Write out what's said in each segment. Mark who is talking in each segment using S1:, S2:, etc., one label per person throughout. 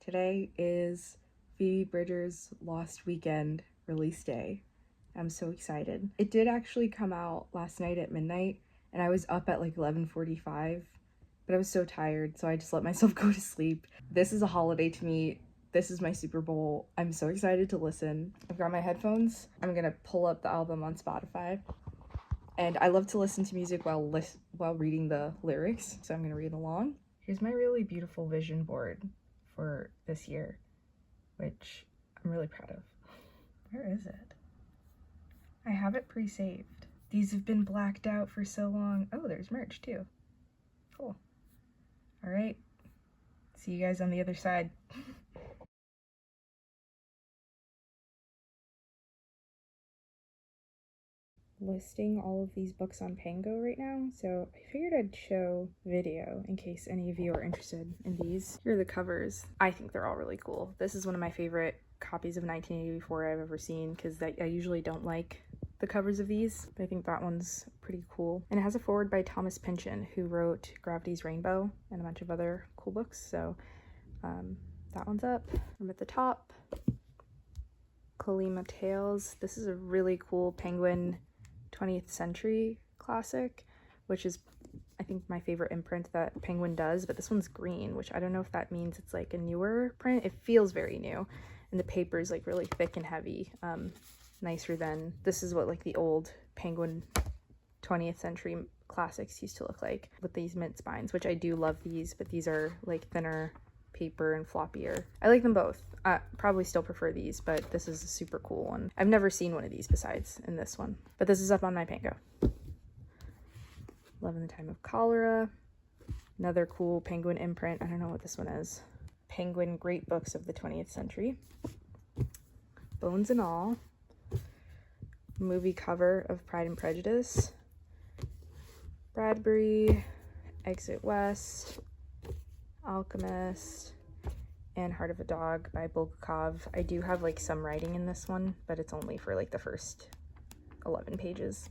S1: Today is Phoebe Bridgers' Lost Weekend release day. I'm so excited. It did actually come out last night at midnight, and I was up at like 11:45, but I was so tired, so I just let myself go to sleep. This is a holiday to me. This is my Super Bowl. I'm so excited to listen. I've got my headphones. I'm gonna pull up the album on Spotify. And I love to listen to music while reading the lyrics, so I'm gonna read along. Here's my really beautiful vision board for this year, which I'm really proud of. Where is it? I have it pre-saved. These have been blacked out for so long. Oh, there's merch too. Cool. All right. See you guys on the other side. Listing all of these books on Pango right now, so I figured I'd show video in case any of you are interested in these. Here are the covers. I think they're all really cool. This is one of my favorite copies of 1984 I've ever seen because I usually don't like the covers of these, but I think that one's pretty cool. And it has a foreword by Thomas Pynchon, who wrote Gravity's Rainbow and a bunch of other cool books, so that one's up. I'm at the top. Colima Tales. This is a really cool Penguin 20th century classic, which is I think my favorite imprint that Penguin does, but this one's green, which I don't know if that means it's like a newer print. It feels very new, and the paper is like really thick and heavy, nicer than this is what like the old Penguin 20th century classics used to look like, with these mint spines, which I do love these, but these are like thinner paper and floppier. I like them both. Probably still prefer these, but this is a super cool one. I've never seen one of these besides in this one, but this is up on my Pango. Love in the Time of Cholera. Another cool Penguin imprint. I don't know what this one is. Penguin Great Books of the 20th Century. Bones and All. Movie cover of Pride and Prejudice. Bradbury. Exit West. Alchemist. And Heart of a Dog by Bulgakov. I do have like some writing in this one, but it's only for like the first 11 pages.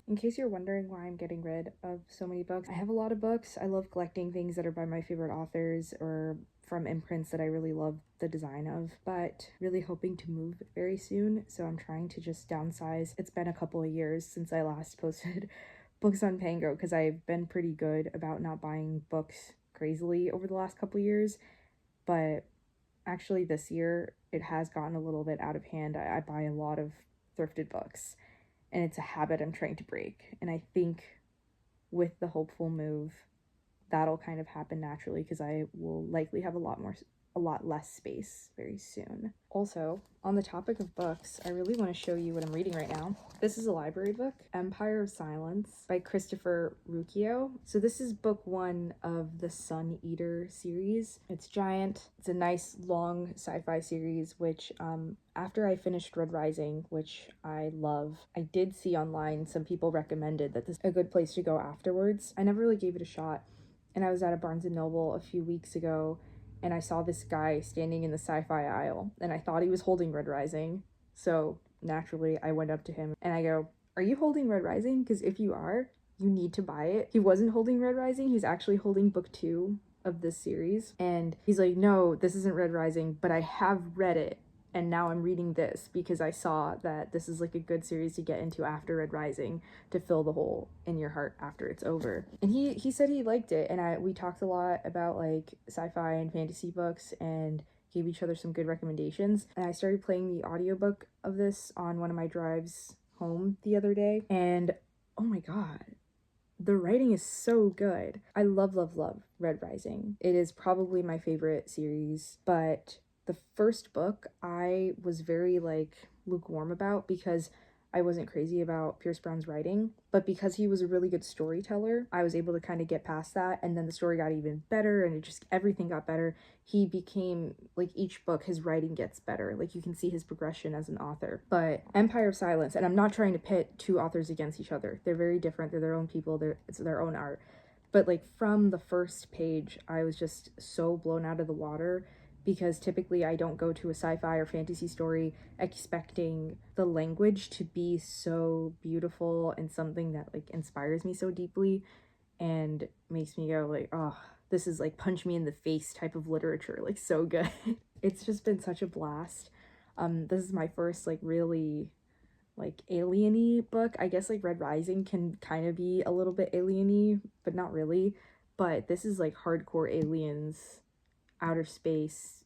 S1: In case you're wondering why I'm getting rid of so many books, I have a lot of books. I love collecting things that are by my favorite authors or from imprints that I really love the design of, but really hoping to move very soon, so I'm trying to just downsize. It's been a couple of years since I last posted books on Pango because I've been pretty good about not buying books crazily over the last couple years, but actually this year it has gotten a little bit out of hand. I buy a lot of thrifted books, and it's a habit I'm trying to break, and I think with the hopeful move that'll kind of happen naturally because I will likely have a lot less space very soon. Also, on the topic of books, I really want to show you what I'm reading right now. This is a library book, Empire of Silence by Christopher Rucchio. So this is book 1 of the Suneater series. It's giant. It's a nice long sci-fi series, which after I finished Red Rising, which I love, I did see online some people recommended that this is a good place to go afterwards. I never really gave it a shot, and I was at a Barnes & Noble a few weeks ago, and I saw this guy standing in the sci-fi aisle, and I thought he was holding Red Rising, so naturally I went up to him and I go, "Are you holding Red Rising? Because if you are, you need to buy it." He wasn't holding Red Rising, he's actually holding book 2 of this series, and he's like, "No, this isn't Red Rising, but I have read it, and now I'm reading this because I saw that this is like a good series to get into after Red Rising to fill the hole in your heart after it's over." And he said he liked it, and we talked a lot about like sci-fi and fantasy books and gave each other some good recommendations. And I started playing the audiobook of this on one of my drives home the other day, and oh my god, the writing is so good. I love Red Rising. It is probably my favorite series, but the first book I was very like lukewarm about because I wasn't crazy about Pierce Brown's writing, but because he was a really good storyteller, I was able to kind of get past that, and then the story got even better, and everything got better. He became, like, each book, his writing gets better. Like, you can see his progression as an author. But Empire of Silence, and I'm not trying to pit two authors against each other. They're very different. They're their own people. It's their own art. But, like, from the first page, I was just so blown out of the water, because typically I don't go to a sci-fi or fantasy story expecting the language to be so beautiful and something that like inspires me so deeply and makes me go like, oh, this is like punch me in the face type of literature, like so good. It's just been such a blast. This is my first like really like alien-y book. I guess like Red Rising can kind of be a little bit alien-y, but not really. But this is like hardcore aliens, outer space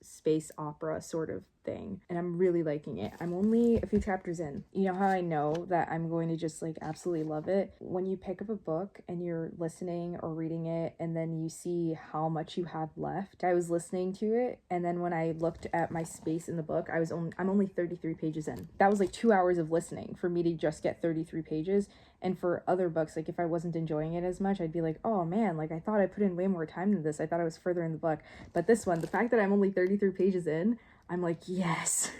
S1: opera sort of thing, and I'm really liking it. I'm only a few chapters in. You know how I know that I'm going to just like absolutely love it? When you pick up a book and you're listening or reading it and then you see how much you have left. I was listening to it, and then when I looked at my space in the book, I'm only 33 pages in. That was like 2 hours of listening for me to just get 33 pages. And for other books, like if I wasn't enjoying it as much, I'd be like, oh man, like I thought I put in way more time than this. I thought I was further in the book. But this one, the fact that I'm only 33 pages in, I'm like, yes,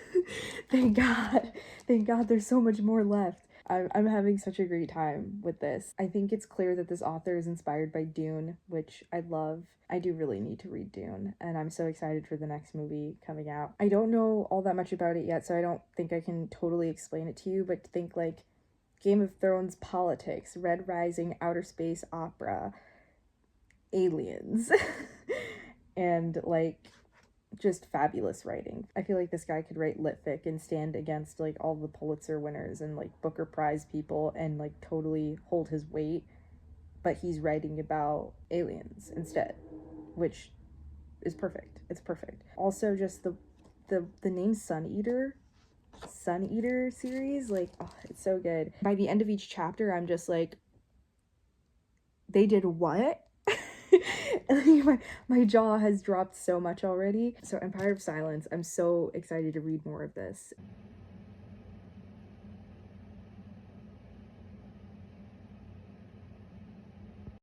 S1: thank God. Thank God there's so much more left. I'm having such a great time with this. I think it's clear that this author is inspired by Dune, which I love. I do really need to read Dune, and I'm so excited for the next movie coming out. I don't know all that much about it yet, so I don't think I can totally explain it to you, but think like Game of Thrones politics, Red Rising, outer space opera, aliens, and like just fabulous writing. I feel like this guy could write lit fic and stand against like all the Pulitzer winners and like Booker Prize people and like totally hold his weight, but he's writing about aliens instead, which is perfect. It's perfect. Also, just the name Suneater series, like, oh, it's so good. By the end of each chapter, I'm just like, they did what? my jaw has dropped so much already. So Empire of Silence, I'm so excited to read more of this.